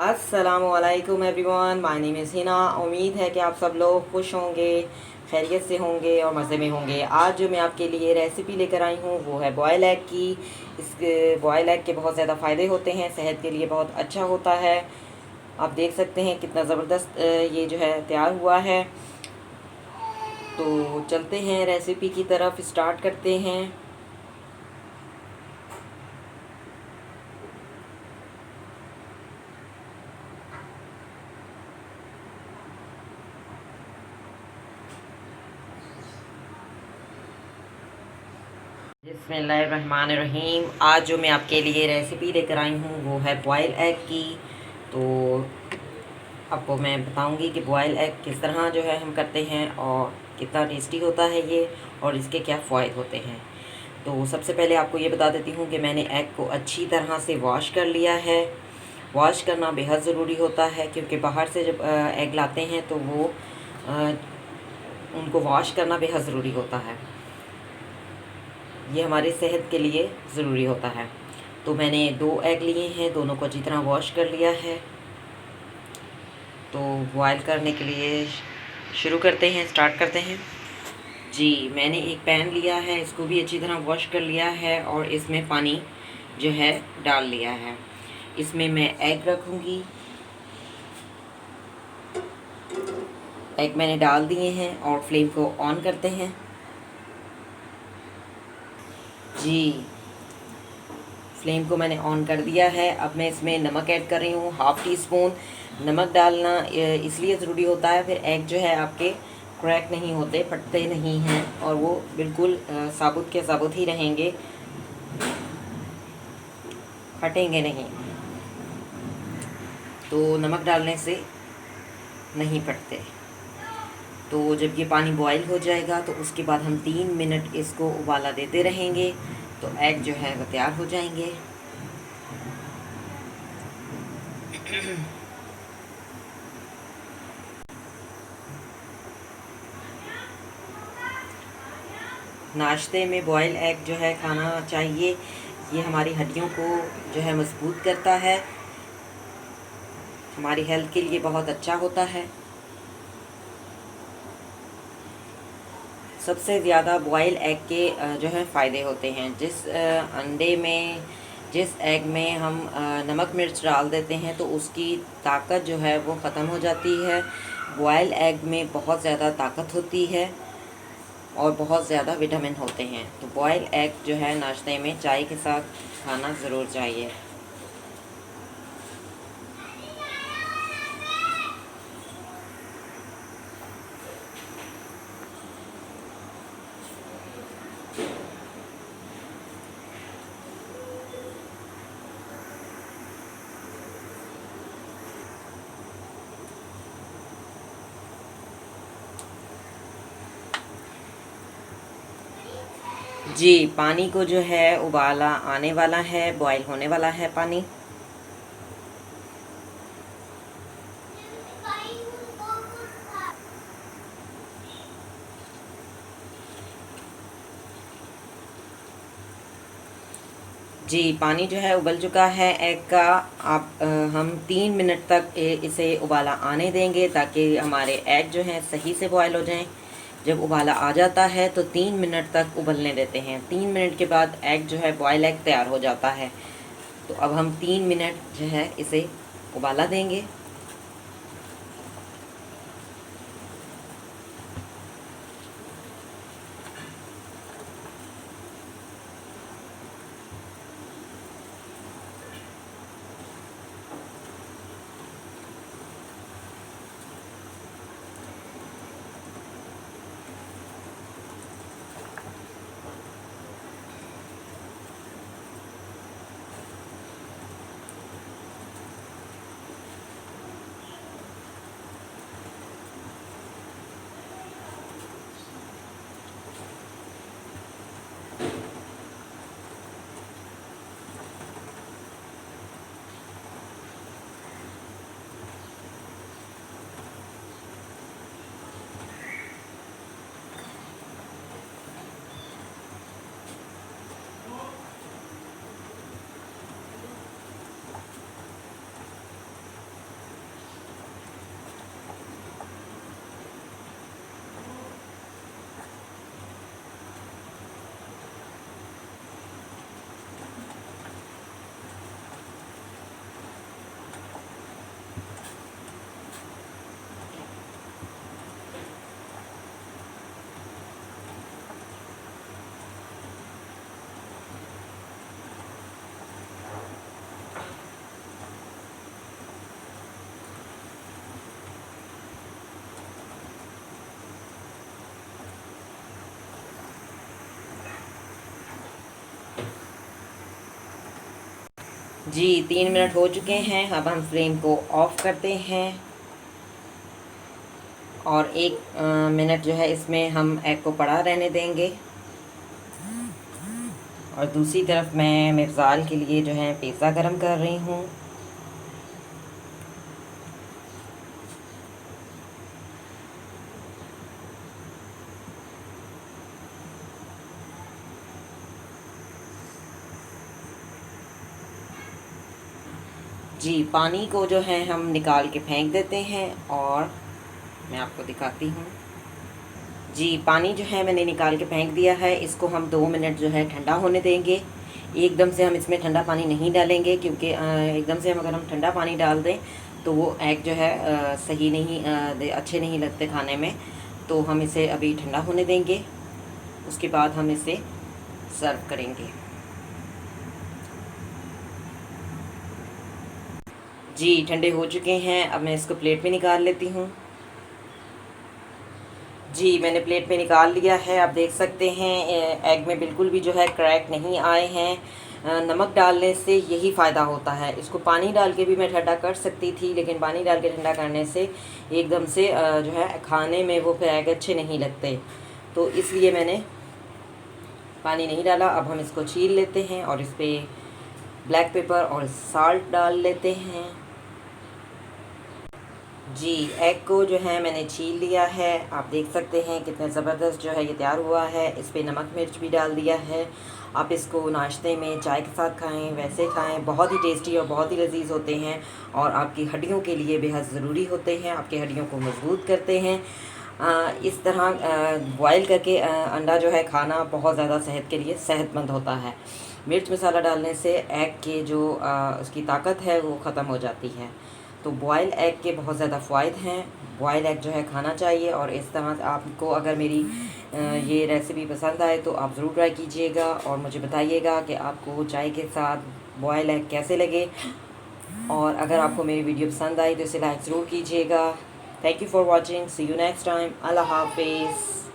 अस्सलामुअलैकुम everyone, my name is Hina. उम्मीद है कि आप सब लोग खुश होंगे, खैरियत से होंगे और मज़े में होंगे। आज जो मैं आपके लिए रेसिपी लेकर आई हूँ वो है बॉयल एग की। इस बॉयल एग के बहुत ज़्यादा फ़ायदे होते हैं, सेहत के लिए बहुत अच्छा होता है। आप देख सकते हैं कितना ज़बरदस्त ये जो है तैयार हुआ है। तो चलते हैं रेसिपी की तरफ, स्टार्ट करते हैं। बिस्मिल्लाहिर्रहमानिर्रहीम। आज जो मैं आपके लिए रेसिपी लेकर आई हूँ वो है बॉयल एग की। तो आपको मैं बताऊंगी कि बॉयल एग किस तरह जो है हम करते हैं और कितना टेस्टी होता है ये, और इसके क्या फ़ायदे होते हैं। तो सबसे पहले आपको ये बता देती हूँ कि मैंने एग को अच्छी तरह से वॉश कर लिया है। वॉश करना बेहद ज़रूरी होता है क्योंकि बाहर से जब एग लाते हैं तो वो अ, उनको वॉश करना बेहद ज़रूरी होता है। ये हमारी सेहत के लिए ज़रूरी होता है। तो मैंने 2 एग लिए हैं, दोनों को अच्छी तरह वॉश कर लिया है। तो बॉयल करने के लिए शुरू करते हैं, स्टार्ट करते हैं। जी, मैंने एक पैन लिया है, इसको भी अच्छी तरह वॉश कर लिया है और इसमें पानी जो है डाल लिया है। इसमें मैं एग रखूँगी। एग मैंने डाल दिए हैं और फ्लेम को ऑन करते हैं। जी, फ्लेम को मैंने ऑन कर दिया है। अब मैं इसमें नमक ऐड कर रही हूँ, हाफ़ टी स्पून। नमक डालना इसलिए ज़रूरी होता है, फिर एग जो है आपके क्रैक नहीं होते, फटते नहीं हैं और वो बिल्कुल साबुत के साबुत ही रहेंगे, फटेंगे नहीं। तो नमक डालने से नहीं फटते। तो जब ये पानी बॉयल हो जाएगा तो उसके बाद हम 3 मिनट इसको उबाला देते रहेंगे, तो एग जो है वो तैयार हो जाएंगे। नाश्ते में बॉयल एग जो है खाना चाहिए। ये हमारी हड्डियों को जो है मजबूत करता है, हमारी हेल्थ के लिए बहुत अच्छा होता है। सबसे ज़्यादा बॉयल एग के जो है फ़ायदे होते हैं। जिस अंडे में, जिस एग में हम नमक मिर्च डाल देते हैं तो उसकी ताकत जो है वो ख़त्म हो जाती है। बॉयल एग में बहुत ज़्यादा ताकत होती है और बहुत ज़्यादा विटामिन होते हैं। तो बॉयल एग जो है नाश्ते में चाय के साथ खाना ज़रूर चाहिए। जी, पानी को जो है उबाला आने वाला है, बॉयल होने वाला है पानी। जी, पानी जो है उबल चुका है एग का। हम 3 मिनट तक इसे उबाला आने देंगे ताकि हमारे एग जो हैं सही से बॉयल हो जाएं। जब उबाला आ जाता है तो 3 मिनट तक उबलने देते हैं। 3 मिनट के बाद एग जो है बॉयल एग तैयार हो जाता है। तो अब हम 3 मिनट जो है इसे उबाला देंगे। जी 3 मिनट हो चुके हैं। अब हम फ्लेम को ऑफ़ करते हैं और 1 मिनट जो है इसमें हम एग को पड़ा रहने देंगे। और दूसरी तरफ मैं मिर्ज़ाल के लिए जो है पिज़्ज़ा गरम कर रही हूँ। जी पानी को जो है हम निकाल के फेंक देते हैं और मैं आपको दिखाती हूँ। जी पानी जो है मैंने निकाल के फेंक दिया है। इसको हम 2 मिनट जो है ठंडा होने देंगे। एकदम से हम इसमें ठंडा पानी नहीं डालेंगे, क्योंकि एकदम से हम अगर हम ठंडा पानी डाल दें तो वो एग जो है सही नहीं अच्छे नहीं लगते खाने में। तो हम इसे अभी ठंडा होने देंगे, उसके बाद हम इसे सर्व करेंगे। जी ठंडे हो चुके हैं। अब मैं इसको प्लेट में निकाल लेती हूँ। जी मैंने प्लेट में निकाल लिया है। आप देख सकते हैं एग में बिल्कुल भी जो है क्रैक नहीं आए हैं। नमक डालने से यही फ़ायदा होता है। इसको पानी डाल के भी मैं ठंडा कर सकती थी, लेकिन पानी डाल के ठंडा करने से एकदम से जो है खाने में वो फिर एग अच्छे नहीं लगते, तो इसलिए मैंने पानी नहीं डाला। अब हम इसको छील लेते हैं और इस पर ब्लैक पेपर और साल्ट डाल लेते हैं। जी एग को जो है मैंने छील लिया है। आप देख सकते हैं कितने ज़बरदस्त जो है ये तैयार हुआ है। इस पर नमक मिर्च भी डाल दिया है। आप इसको नाश्ते में चाय के साथ खाएं, वैसे खाएं, बहुत ही टेस्टी और बहुत ही लजीज होते हैं और आपकी हड्डियों के लिए बेहद ज़रूरी होते हैं, आपकी हड्डियों को मजबूत करते हैं। इस तरह बॉयल करके अंडा जो है खाना बहुत ज़्यादा सेहत के लिए सेहतमंद होता है। मिर्च मसाला डालने से एग के जो उसकी ताकत है वो ख़त्म हो जाती है। तो बॉयल एग के बहुत ज़्यादा फ़ायदे हैं। बॉयल एग जो है खाना चाहिए। और इस तरह आपको अगर मेरी ये रेसिपी पसंद आए तो आप ज़रूर ट्राई कीजिएगा और मुझे बताइएगा कि आपको चाय के साथ बॉयल एग कैसे लगे। और अगर आपको मेरी वीडियो पसंद आई तो इसे लाइक ज़रूर कीजिएगा। Thank you for watching. See you next time. अल्लाह हाफिज़।